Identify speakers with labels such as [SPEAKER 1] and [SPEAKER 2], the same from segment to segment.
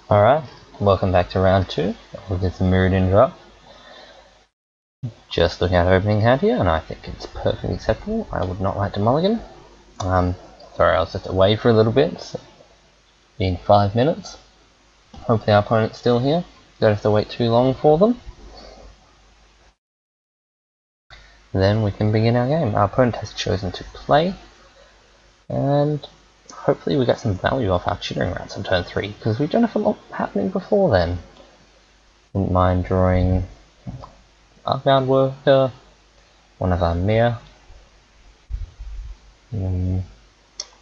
[SPEAKER 1] Alright, welcome back to round 2 of this Mirrodin drop. Just looking at opening hand here, and I think it's perfectly acceptable. I would not like to mulligan. Sorry, I was just away for a little bit, so been 5 minutes. Hopefully our opponent's still here. Don't have to wait too long for them. Then we can begin our game. Our opponent has chosen to play, and hopefully we get some value off our chittering rats on turn 3, because we don't have a lot happening before then. Wouldn't mind drawing Arcbound Worker, one of our Mir.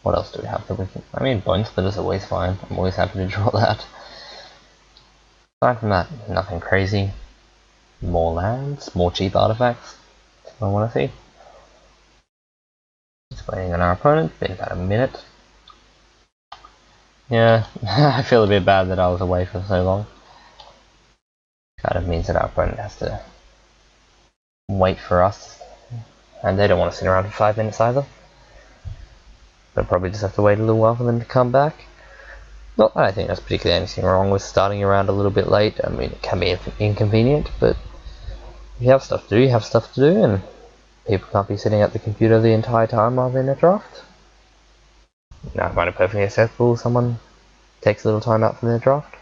[SPEAKER 1] What else do we have that we can... I mean, Bone Splitter's always fine. I'm always happy to draw that. Aside from that, nothing crazy. More lands, more cheap artifacts. That's what I want to see. Just waiting on our opponent. Been about a minute. Yeah, I feel a bit bad that I was away for so long. Kind of means that our opponent has to wait for us, and they don't want to sit around for 5 minutes either. They'll probably just have to wait a little while for them to come back. Not that I think there's particularly anything wrong with starting around a little bit late. I mean, it can be inconvenient, but if you have stuff to do, you have stuff to do, and people can't be sitting at the computer the entire time while they're in a draft. Now, I find it perfectly acceptable if someone takes a little time out from their draft.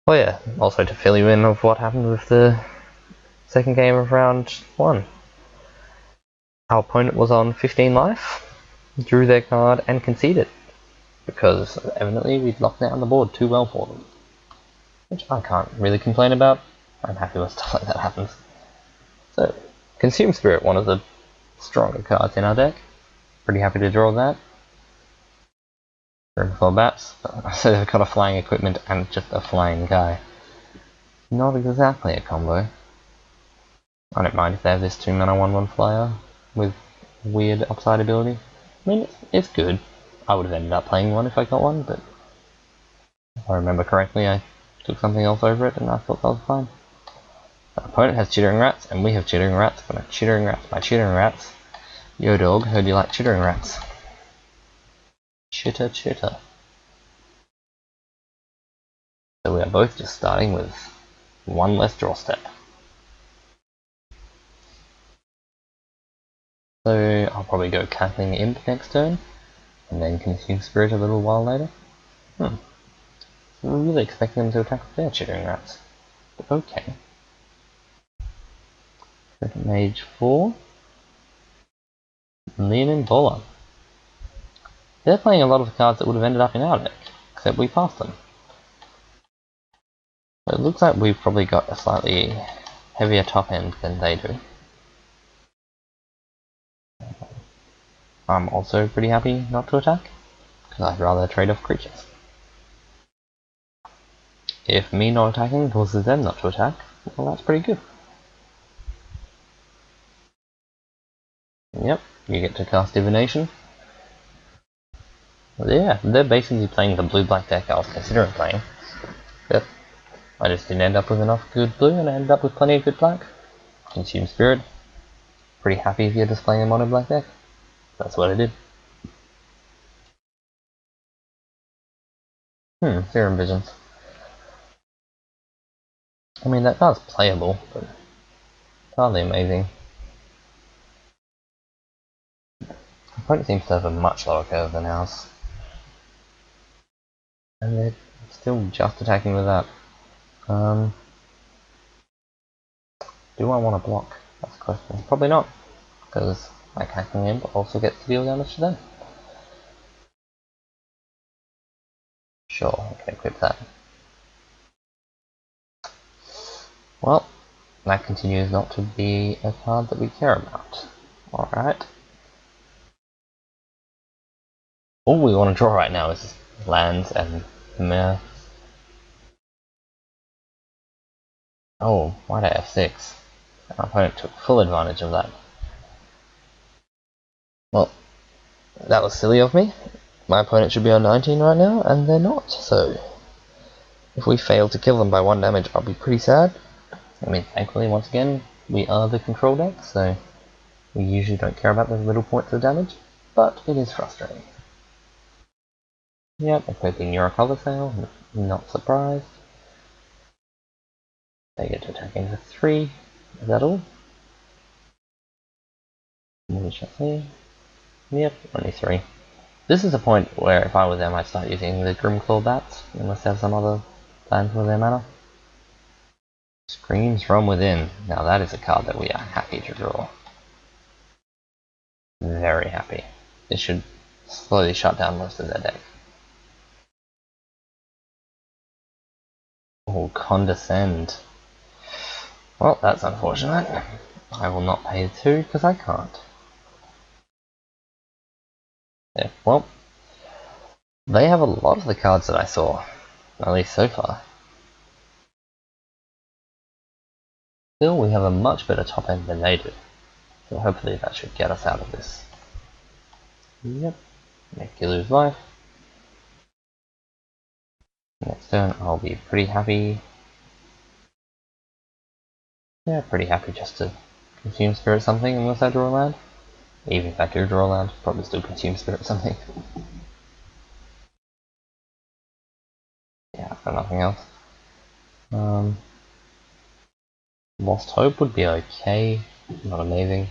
[SPEAKER 1] Oh yeah, also to fill you in of what happened with the second game of round 1. Our opponent was on 15 life, drew their card and conceded, because evidently we'd locked down the board too well for them. Which I can't really complain about. I'm happy when stuff like that happens. So, Consume Spirit, one of the stronger cards in our deck. Pretty happy to draw that. 3 or 4 bats, so they've got a flying equipment and just a flying guy. Not exactly a combo. I don't mind if they have this 2-mana 1/1 flyer with weird upside ability. I mean, it's good. I would have ended up playing one if I got one, but if I remember correctly, I took something else over it and I thought that was fine. Our opponent has chittering rats, and we have chittering rats, but my chittering rats. Yo dog, heard you like chittering rats. Chitter chitter. So we are both just starting with one less draw step. So I'll probably go Cackling Imp next turn, and then Consume Spirit a little while later. I'm really expecting them to attack with their chittering rats. But okay. Mage 4. Leonin Bowler. They're playing a lot of the cards that would have ended up in our deck, except we passed them. So it looks like we've probably got a slightly heavier top end than they do. I'm also pretty happy not to attack, because I'd rather trade off creatures. If me not attacking causes them not to attack, well, that's pretty good. Yep, you get to cast Divination. Yeah, they're basically playing the blue-black deck I was considering playing. But I just didn't end up with enough good blue, and I ended up with plenty of good black. Consume Spirit. Pretty happy if you're just playing a mono black deck. That's what I did. Serum Visions. I mean, that card's playable, but hardly amazing. The opponent seems to have a much lower curve than ours. And they're still just attacking with that. Do I want to block? That's the question. Probably not, because my Cackling Imp also gets to deal damage to them. Sure, we can equip that. Well, that continues not to be a card that we care about. Alright. All we want to draw right now is lands and meh. Oh, why'd I have 6? Our opponent took full advantage of that. Well, that was silly of me. My opponent should be on 19 right now, and they're not, so if we fail to kill them by 1 damage, I'll be pretty sad. I mean, thankfully, once again, we are the control deck, so we usually don't care about those little points of damage, but it is frustrating. Yep, equipping your cover sail, not surprised. They get to attack into 3. Is that all? We shall see. Yep, only 3. This is a point where if I were them I'd start using the Grimclaw bats, unless they have some other plan for their mana. Screams from Within. Now that is a card that we are happy to draw. Very happy. This should slowly shut down most of their deck. Oh, Condescend. Well, that's unfortunate. I will not pay 2 because I can't. Yeah, well, they have a lot of the cards that I saw, at least so far. Still, we have a much better top end than they do, so hopefully that should get us out of this. Yep, make you lose life. Next turn, I'll be pretty happy. Yeah, pretty happy just to consume Spirit something unless I draw a land. Even if I do draw a land, probably still consume Spirit something. Yeah, I've got nothing else. Lost Hope would be okay, not amazing.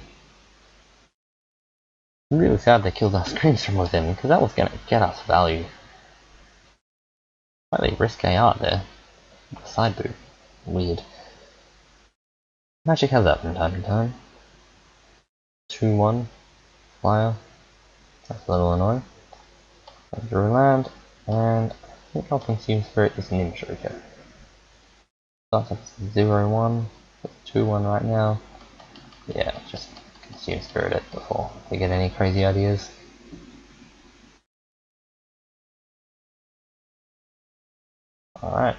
[SPEAKER 1] I'm really sad they killed our Screams from Within, because that was going to get us value. Slightly risque art there. Side boot. Weird. Magic has that from time to time. 2-1. Flyer. That's a little annoying. I drew a land, and I think I'll consume Spirit this Nimshuriker. Starts at 0-1. 2-1 right now. Yeah, just consume Spirit it before we get any crazy ideas. Alright.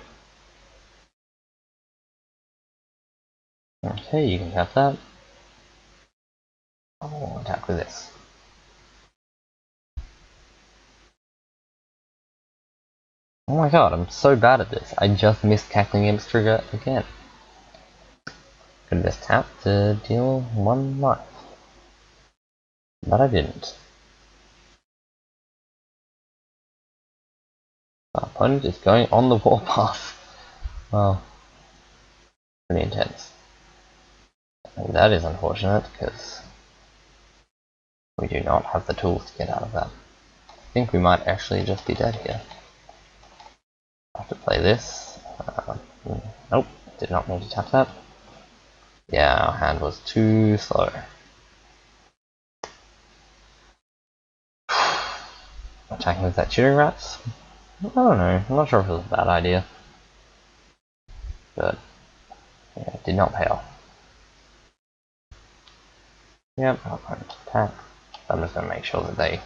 [SPEAKER 1] Okay, you can have that. I'll attack with this. Oh my god, I'm so bad at this. I just missed Cackling Imp's trigger again. Could just tap to deal 1 life. But I didn't. Our opponent is going on the warpath. Well, pretty intense. And that is unfortunate, because we do not have the tools to get out of that. I think we might actually just be dead here. I have to play this. Nope, did not mean to tap that. Yeah, our hand was too slow. Attacking with that shooting rats? I don't know, I'm not sure if it was a bad idea. But, yeah, it did not pay off. Yep, our opponent attack. I'm just going to make sure that they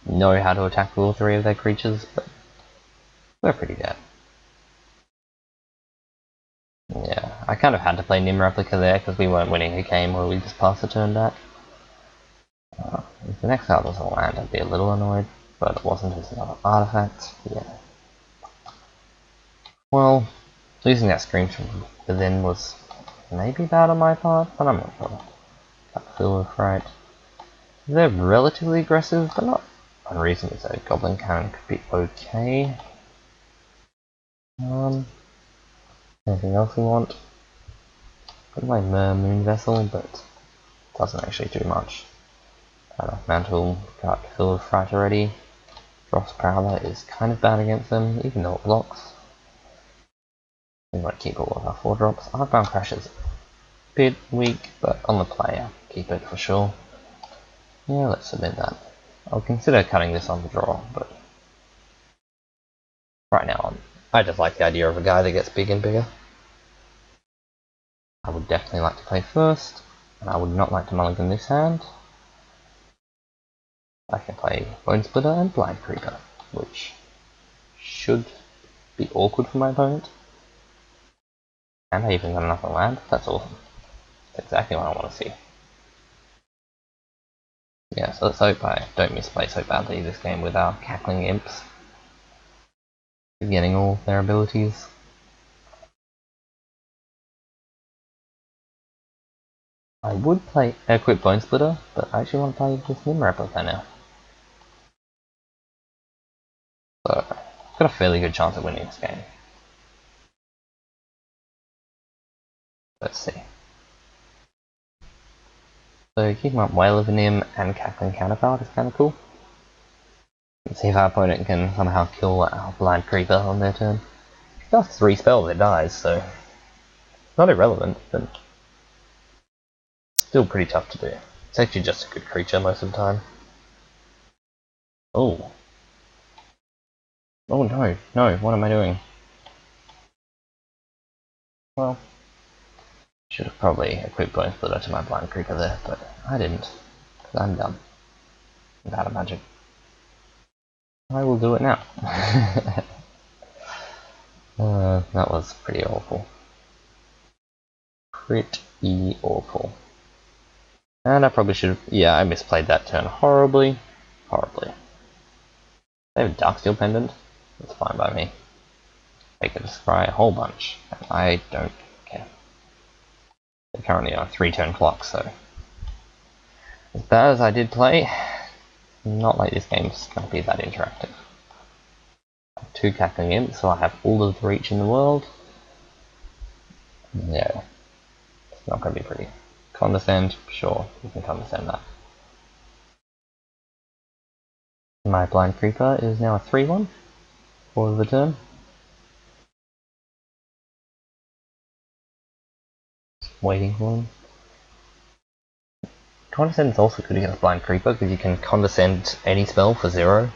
[SPEAKER 1] know how to attack all 3 of their creatures, but we're pretty dead. Yeah, I kind of had to play Nim Replica there because we weren't winning a game where we just passed the turn back. If the next card was a land, I'd be a little annoyed, but it wasn't as another artifact. Yeah. Well, losing that screen from within was maybe bad on my part, but I'm not sure. That feel right. They're relatively aggressive, but not unreasonably so. Goblin Cannon could be okay. Anything else we want? Got my Moon Vessel, but doesn't actually do much. Mantle got Fill with Fright already. Dross Prowler is kind of bad against them, even though it blocks. We might keep all of our 4-drops. Arcbound Crash is a bit weak, but on the play I'll keep it for sure. Yeah, let's submit that. I'll consider cutting this on the draw, but right now I just like the idea of a guy that gets big and bigger. I would definitely like to play first, and I would not like to mulligan this hand. I can play Bone Splitter and Blind Creeper, which should be awkward for my opponent. And I even got another land. That's awesome. That's exactly what I want to see. Yeah, so let's hope I don't misplay so badly this game with our Cackling Imps. Getting all their abilities. I would play equip Bone Splitter, but I actually want to play this Nim Replica now. So, I've got a fairly good chance of winning this game. Let's see. So keeping up Whale of Nim and Cackling Counterpart is kind of cool. Let's see if our opponent can somehow kill our Blind Creeper on their turn. If it does 3 spells, it dies, so not irrelevant, but still pretty tough to do. It's actually just a good creature most of the time. Oh. Oh no, no, what am I doing? Well, should have probably equipped Bone Splitter to my Blind Creeper there, but I didn't, because I'm dumb. I'm out of magic. I will do it now. That was pretty awful. Pretty awful. And I probably should have, yeah, I misplayed that turn horribly. Horribly. They have a Darksteel Pendant. That's fine by me. They can scry a whole bunch, and I don't care. They're currently on a 3-turn clock, so as bad as I did play, not like this game's going to be that interactive. I have 2 Cackling Imps, so I have all of the reach in the world. Yeah, it's not going to be pretty. Condescend, sure, you can condescend that. My Blind Creeper is now a 3-1 for the turn. Waiting for him. Condescend is also good against Blind Creeper because you can condescend any spell for 0.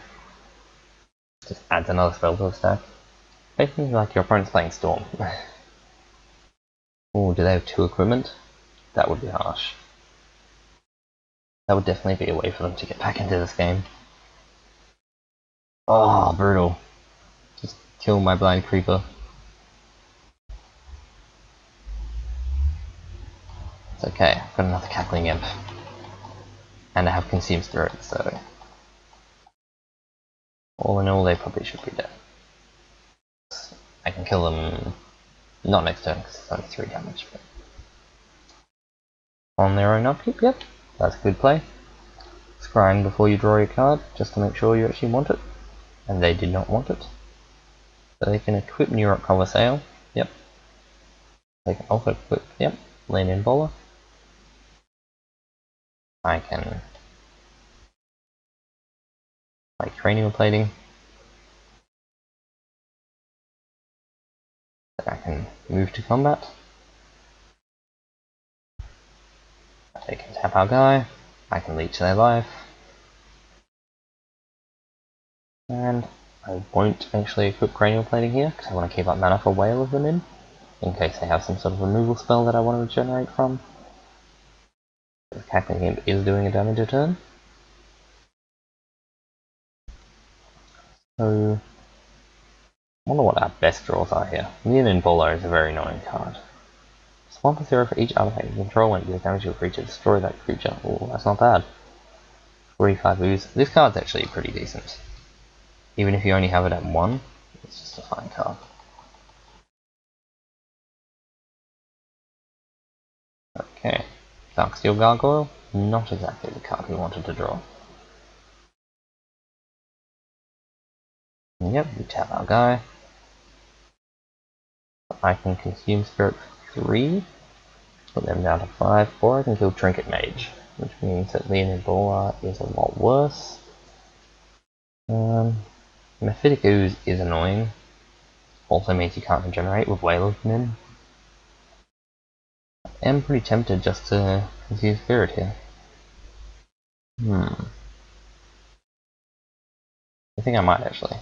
[SPEAKER 1] Just adds another spell to the stack. Basically like your opponent's playing Storm. Oh, do they have 2 equipment? That would be harsh. That would definitely be a way for them to get back into this game. Oh, brutal. Just kill my Blind Creeper. It's okay, I've got another Cackling Imp. And I have Consume Spirit, so all in all they probably should be dead. I can kill them, not next turn because it's only 3 damage, but on their own upkeep, yep, that's a good play. Scrying before you draw your card, just to make sure you actually want it, and they did not want it. So they can equip New York Coliseum, yep. They can also equip, yep, Land in Bowler. I can play Cranial Plating. I can move to combat. They can tap our guy. I can leech their life. And I won't actually equip Cranial Plating here, because I want to keep up mana for Whale of them in case they have some sort of removal spell that I want to regenerate from. The Cackling Imp is doing a damage a turn. So, I wonder what our best draws are here. Lean in Bowler is a very annoying card. Swamp a 0 for each artifact you control when it deals damage to a creature. Destroy that creature. Oh, that's not bad. 45 ooze. This card's actually pretty decent. Even if you only have it at 1, it's just a fine card. Okay. Darksteel Gargoyle. Not exactly the card we wanted to draw. Yep, we tap our guy. I can consume Spirit for 3. Put them down to 5, or I can kill Trinket Mage, which means that Leonid Bowler is a lot worse. Mephitic Ooze is annoying. Also means you can't regenerate with Whale of Nim. I am pretty tempted just to consume Spirit here. I think I might actually.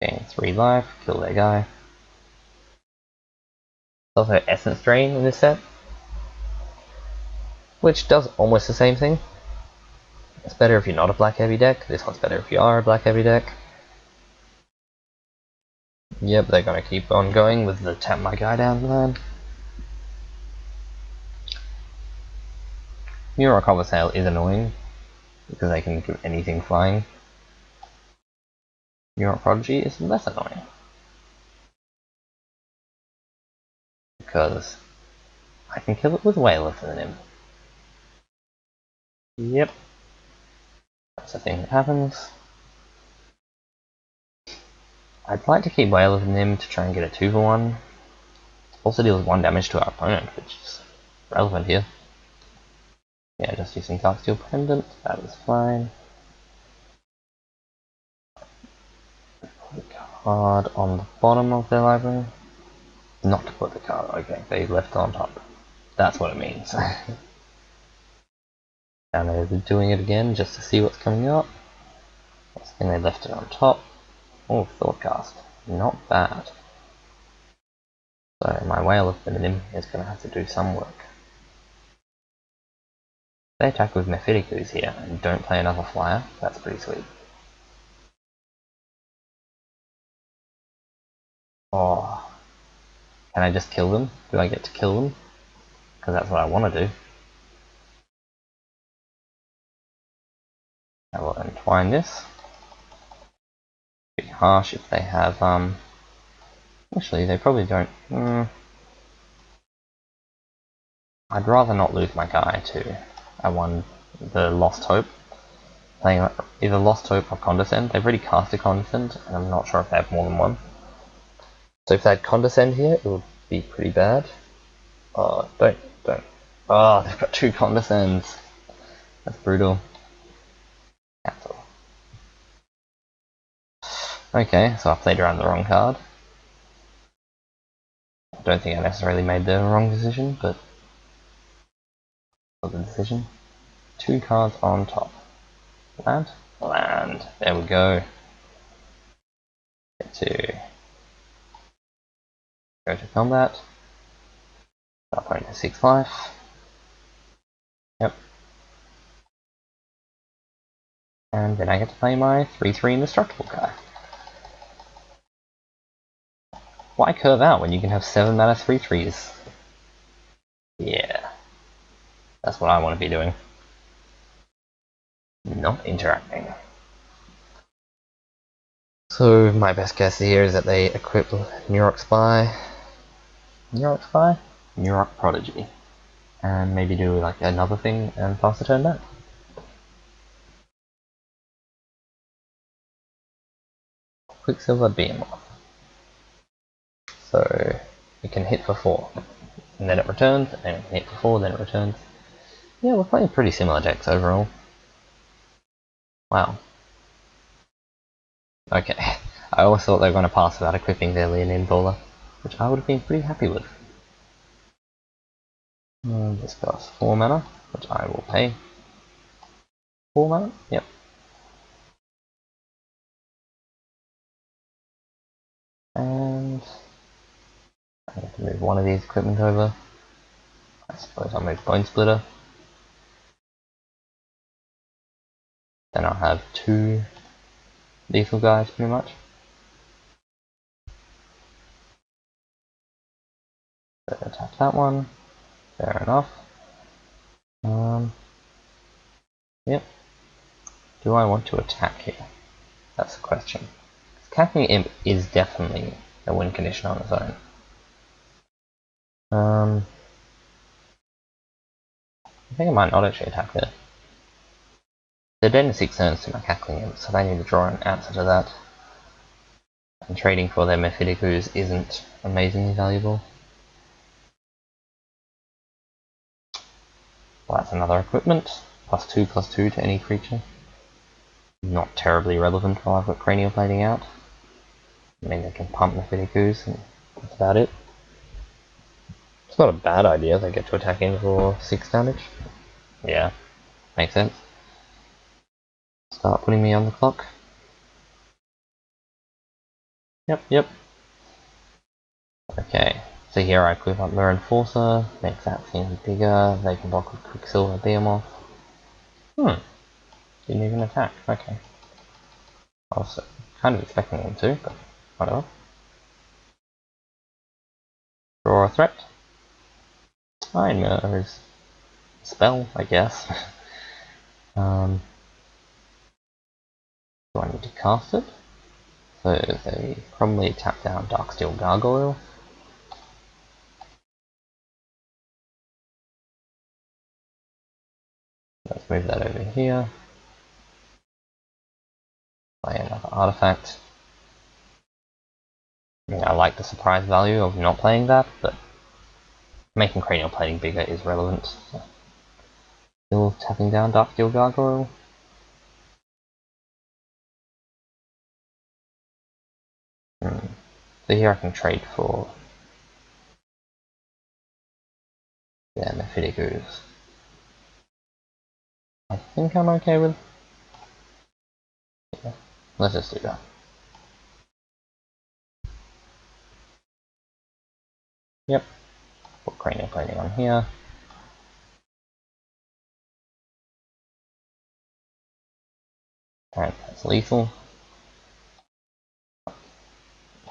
[SPEAKER 1] Gain 3 life, kill their guy. There's also Essence Drain in this set, which does almost the same thing. It's better if you're not a black heavy deck. This one's better if you are a black heavy deck. Yep, they're gonna keep on going with the tap my guy down line. Mirror Cover Sail is annoying because they can do anything flying. Mirror Prodigy is less annoying because I can kill it with Whale of Nim. Yep. That's the thing that happens. I'd like to keep Whale of Nim to try and get a 2-for-1. Also deals 1 damage to our opponent, which is relevant here. Yeah, just using Dark Steel Pendant, that is fine. Put the card on the bottom of their library. Not to put the card, okay, they left it on top. That's what it means. And they're doing it again just to see what's coming up. And they left it on top. Oh, Thoughtcast. Not bad. So my Whale of Feminim is going to have to do some work. They attack with Mephiticus here and don't play another flyer. That's pretty sweet. Oh. Can I just kill them? Do I get to kill them? Because that's what I want to do. I will entwine this. Be harsh if they have, actually, they probably don't. I'd rather not lose my guy to the Lost Hope. Playing either Lost Hope or Condescend. They've already cast a Condescend, and I'm not sure if they have more than one. So if they had Condescend here, it would be pretty bad. Oh, don't. Oh, they've got 2 Condescends. That's brutal. Cancel. Okay, so I played around the wrong card. I don't think I necessarily made the wrong decision, but it was a decision. 2 cards on top. Land? Land. There we go. Get to go to combat. Start playing to 6 life. Yep. And then I get to play my 3/3 Indestructible guy. Why curve out when you can have 7 mana 3/3s? Yeah. That's what I want to be doing. Not interacting. So my best guess here is that they equip Neurok Spy. Neurok Spy? Neurok Prodigy. And maybe do like another thing and pass the turn back. Quicksilver Behemoth. So it can hit for 4. And then it returns, and then it can hit for 4, then it returns. Yeah, we're playing pretty similar decks overall. Wow. Okay. I always thought they were going to pass without equipping their Leonine Bowler, which I would have been pretty happy with. This costs 4 mana, which I will pay. 4 mana? Yep. And I have to move one of these equipment over. I suppose I'll move Bone Splitter. Then I'll have 2 lethal guys pretty much. So attack that one. Fair enough. Yep. Do I want to attack here? That's the question. Capping Imp is definitely a win condition on its own. I think I might not actually attack there. They're dead in 6 turns to my Cackling Imp, so they need to draw an answer to that. And trading for their Mephiticus isn't amazingly valuable. Well, that's another equipment. +2/+2 to any creature. Not terribly relevant while I've got Cranial Plating out. I mean, they can pump Mephiticus, and that's about it. It's not a bad idea, they get to attack in for 6 damage. Yeah, makes sense. Start putting me on the clock. Yep. Okay, so here I equip up their Enforcer, makes that thing bigger, they can block with Quicksilver Behemoth. Didn't even attack, okay. I was kind of expecting them to, but whatever. Draw a threat. I know, there's a spell, I guess. Do I need to cast it? So they probably tap down Darksteel Gargoyle. That's Let's move that over here. Play another artifact. I like the surprise value of not playing that, but making cranial plating bigger is relevant. So. Still tapping down Dark Steel Gargoyle. So here I can trade for Mephitic Ooze. I think I'm okay with. Yeah, let's just do that. Yep. Put cranial plating on here. Alright, that's lethal.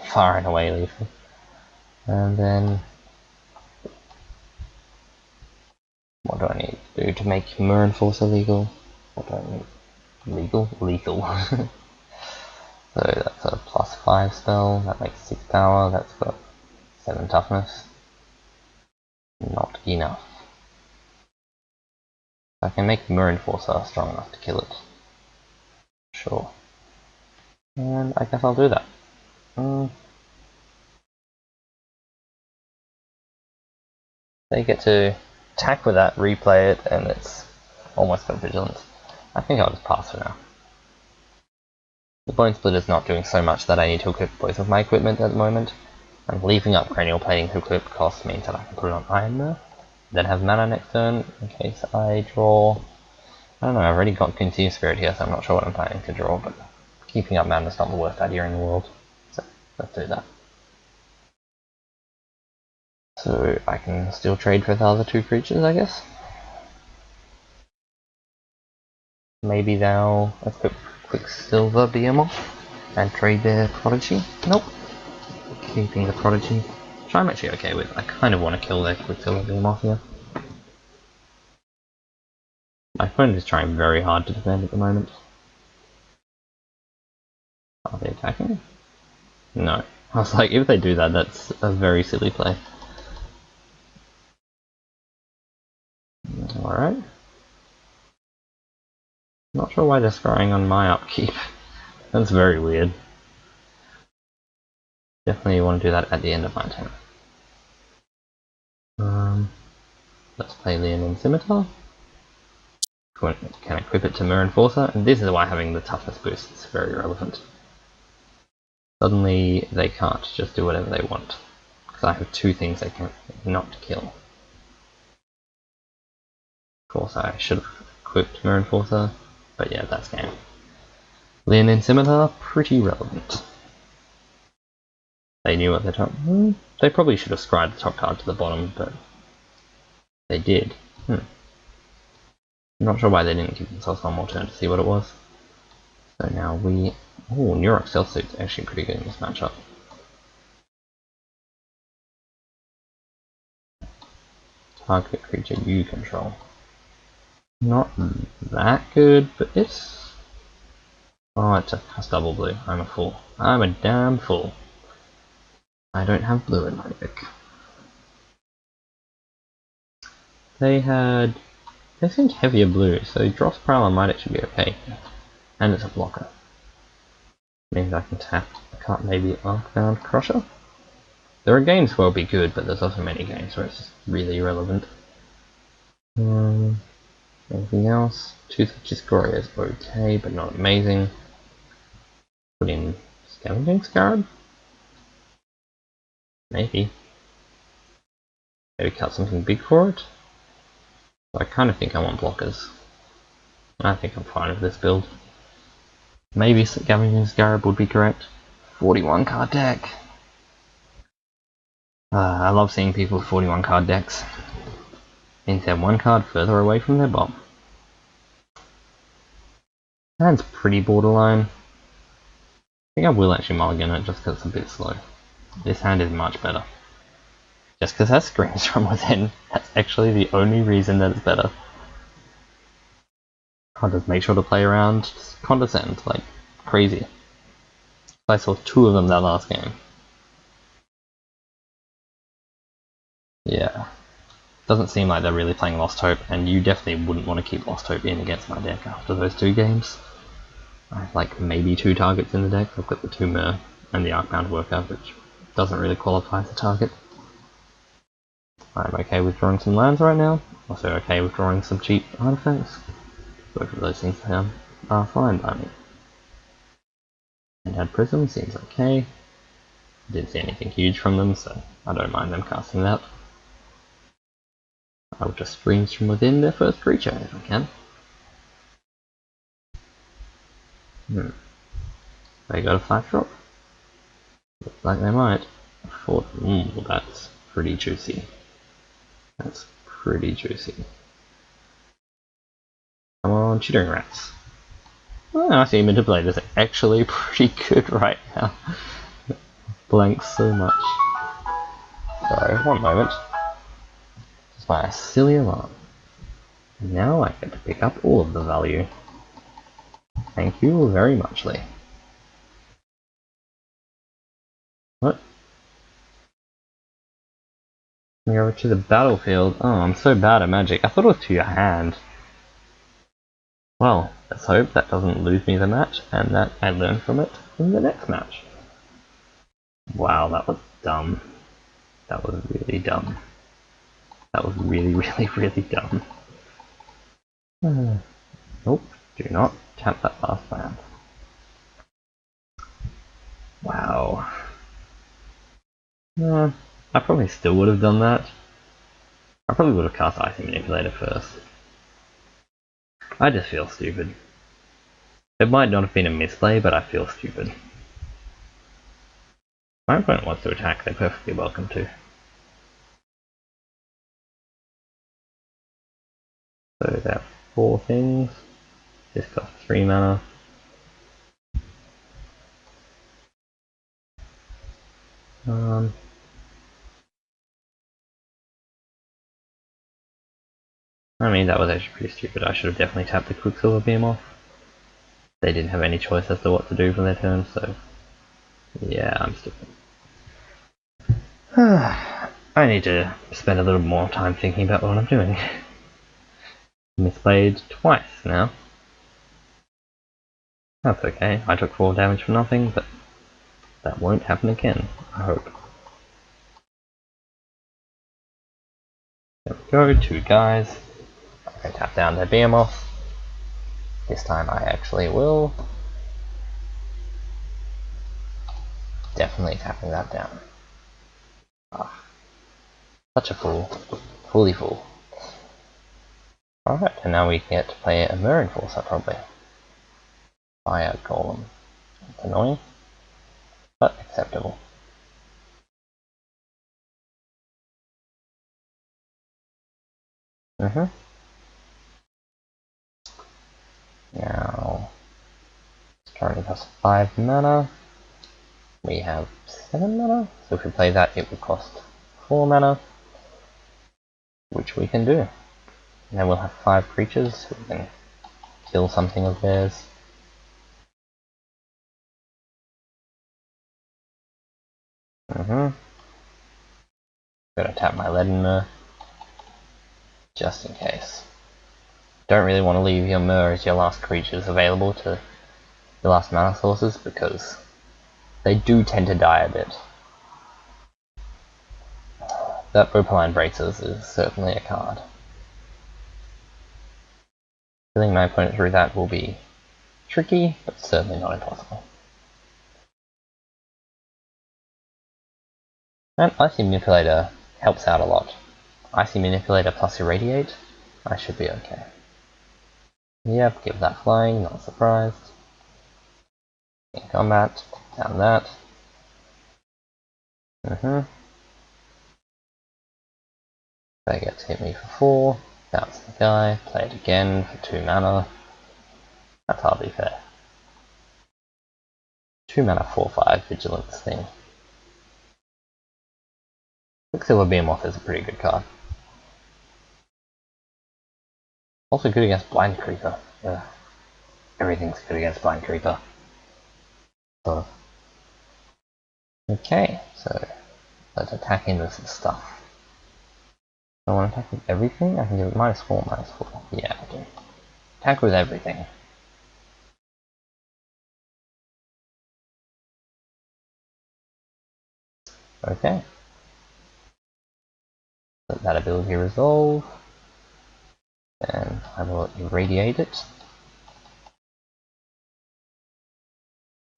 [SPEAKER 1] Far and away lethal. And then what do I need to do to make Mirror Enforcer legal? What do I need? Legal? Lethal. So that's a +5 spell, that makes 6 power, that's got 7 toughness. Not enough. I can make Mirror Enforcer strong enough to kill it. Sure. And I guess I'll do that. They get to attack with that, replay it, and it's almost got vigilance. I think I'll just pass for now. The Bone Splitter's not doing so much that I need to equip both of my equipment at the moment, and leaving up Cranial Plating to equip cost means that I can put it on Iron Mirror, then have mana next turn in case I draw. I don't know, I've already got Continuous Spirit here, so I'm not sure what I'm planning to draw, but keeping up mana is not the worst idea in the world, so let's do that. So I can still trade for the other 2 creatures, I guess. Maybe they'll equip Quicksilver Behemoth and trade their Prodigy. Nope. Keeping the Prodigy, which I'm actually okay with. I kind of want to kill their Quicksilver Behemoth here. My opponent is trying very hard to defend at the moment. Are they attacking? No. I was like, if they do that, that's a very silly play. Alright. Not sure why they're scrying on my upkeep. That's very weird. Definitely want to do that at the end of my turn. Let's play Leonine Scimitar. Can equip it to Mirror Enforcer, and this is why having the toughness boost is very relevant. Suddenly they can't just do whatever they want, because I have 2 things they can not kill. Of course I should have equipped Mirror Enforcer, but yeah, that's game. Leonine Scimitar, pretty relevant. They knew what they're talking. They probably should have scribed the top card to the bottom, but they did. I'm not sure why they didn't give themselves one more turn to see what it was. So now we... Ooh, Neurox Stealth Suit's actually pretty good in this matchup. Target creature you control. Not that good, but it's... Oh, it's a double blue. I'm a fool. I'm a damn fool. I don't have blue in my deck. They seemed heavier blue, so Dross Prowler might actually be okay. And it's a blocker. Means I can tap. I can't maybe Arcbound Crusher? There are games where it'll be good, but there's also many games where it's just really irrelevant. Anything else? Toothwitch's Glory is okay, but not amazing. Put in Scavenging Scarab? Maybe. Maybe cut something big for it? I kind of think I want blockers. I think I'm fine with this build. Maybe Scavenging Scarab would be correct. 41 card deck. I love seeing people with 41 card decks. Means they're 1 card further away from their bomb. Hand's pretty borderline. I think I will actually mulligan it just because it's a bit slow. This hand is much better. Just because that screams from within, that's actually the only reason that it's better. I'll just make sure to play around, just condescend, like crazy. I saw 2 of them that last game. Yeah. Doesn't seem like they're really playing Lost Hope, and you definitely wouldn't want to keep Lost Hope in against my deck after those 2 games. I have like maybe 2 targets in the deck. I've got the 2 Mer and the Arcbound Worker, which doesn't really qualify as a target. I'm okay with drawing some lands right now. Also okay with drawing some cheap artifacts. Both of those things are fine by me. And had Prism seems okay. Didn't see anything huge from them, so I don't mind them casting that. I'll just Streams from Within their first creature if I can. They got a 5-drop? Looks like they might. That's pretty juicy. That's pretty juicy. Come on, Chittering Rats. Oh, I see Manipulator's actually pretty good right now. Blanks so much. Sorry, one moment. Just my silly alarm. And now I get to pick up all of the value. Thank you very much, Lee. What? Go over to the battlefield. Oh, I'm so bad at Magic. I thought it was to your hand. Well, let's hope that doesn't lose me the match, and that I learn from it in the next match. Wow, that was dumb. That was really dumb. That was really, really, really dumb. Nope, do not tap that last land. Wow. I probably still would have done that. I probably would have cast Icy Manipulator first. I just feel stupid. It might not have been a misplay, but I feel stupid. My opponent wants to attack, they're perfectly welcome to. So there are 4 things. This costs 3 mana. I mean, that was actually pretty stupid. I should have definitely tapped the Quicksilver Beam off. They didn't have any choice as to what to do for their turn, so yeah, I'm stupid. I need to spend a little more time thinking about what I'm doing. Misplayed twice now. That's okay, I took 4 damage for nothing, but that won't happen again, I hope. There we go, 2 guys. I'm going to tap down their Behemoth. This time I actually will. Definitely tapping that down. Such a fool. Fully fool. Alright, and now we get to play a Mirror Enforcer probably. Fire Golem. It's annoying, but acceptable. Now, it's currently costs 5 mana. We have 7 mana, so if we play that it will cost 4 mana, which we can do. And then we'll have 5 creatures, so we can kill something of theirs. Gonna tap my Leaden Myr, just in case. Don't really want to leave your Myr as your last creatures available to your last mana sources, because they do tend to die a bit. That Opaline Braces is certainly a card. Killing my opponent through that will be tricky, but certainly not impossible. And Icy Manipulator helps out a lot. Icy Manipulator plus Irradiate, I should be okay. Yep, give that flying, not surprised. In combat, down that. They get to hit me for 4, bounce the guy, play it again for 2 mana. That's hardly fair. 2 mana 4/5 Vigilance thing. Quicksilver Behemoth is a pretty good card. Also good against Blind Creeper. Everything's good against Blind Creeper. So. Okay, so let's attack into some stuff. I want to attack with everything? I can give it -4, -4. Yeah, I do. Attack with everything. Okay. Let that ability resolve. And I will irradiate it.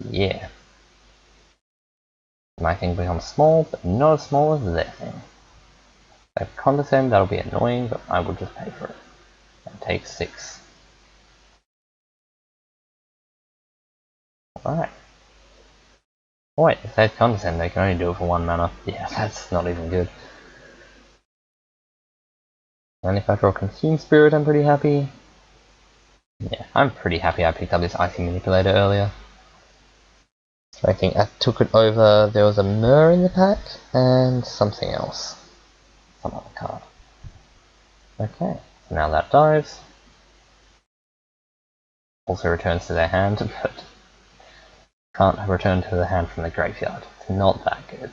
[SPEAKER 1] Yeah. My thing becomes small, but not as small as their thing. If condescend, that'll be annoying, but I will just pay for it. And take 6. Alright. Oh wait, if they have condescend, they can only do it for 1 mana. Yeah, that's not even good. And if I draw Consume Spirit, I'm pretty happy. Yeah, I'm pretty happy I picked up this Icy Manipulator earlier. I think I took it over, there was a Myrrh in the pack, and something else. Some other card. Okay, so now that dies. Also returns to their hand, but can't return to the hand from the graveyard. It's not that good.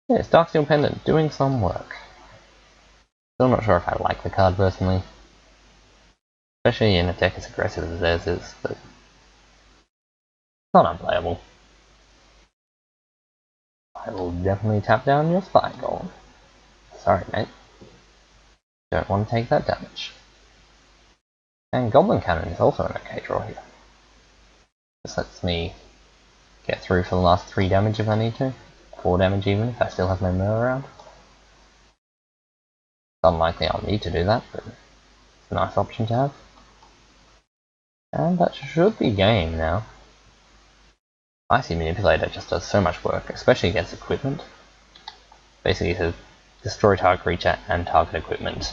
[SPEAKER 1] Yes, Darksteel Pendant, doing some work. Still not sure if I like the card personally. Especially in a deck as aggressive as theirs is, but it's not unplayable. I will definitely tap down your Spy Golem. Sorry, mate. Don't want to take that damage. And Goblin Cannon is also an okay draw here. This lets me get through for the last 3 damage if I need to. 4 damage even if I still have my Myrrh around. It's unlikely I'll need to do that, but it's a nice option to have. And that should be game now. Icy Manipulator just does so much work, especially against equipment. Basically to destroy target creature and target equipment.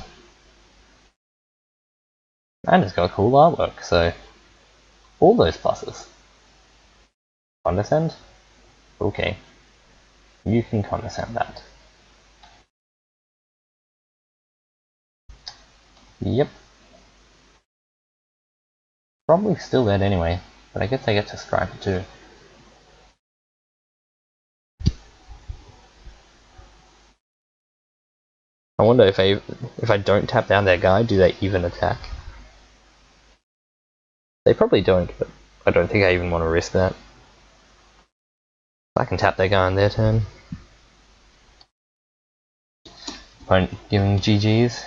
[SPEAKER 1] And it's got cool artwork, so all those pluses. Condescend? Okay. You can condescend that. Yep. Probably still dead anyway, but I guess I get to strike it too. I wonder if I don't tap down their guy, do they even attack? They probably don't, but I don't think I even want to risk that. I can tap their guy on their turn. Opponent giving GG's.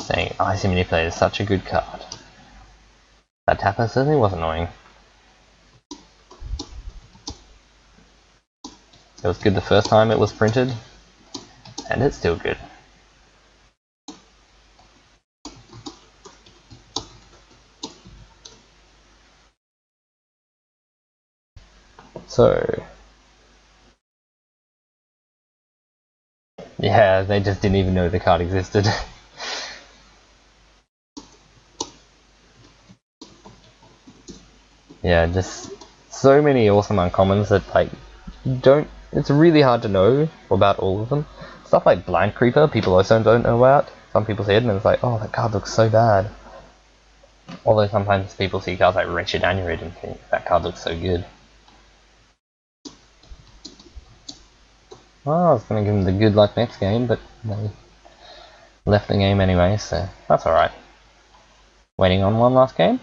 [SPEAKER 1] Saying Icy Manipulator is such a good card. That tapper certainly was annoying. It was good the first time it was printed, and it's still good. So, yeah, they just didn't even know the card existed. Yeah, just so many awesome uncommons that like don't. It's really hard to know about all of them. Stuff like Blind Creeper, people also don't know about. Some people see it and it's like, oh, that card looks so bad. Although sometimes people see cards like Wretched Anurid and think that card looks so good. Well, I was going to give them the good luck next game, but they left the game anyway, so that's alright. Waiting on one last game.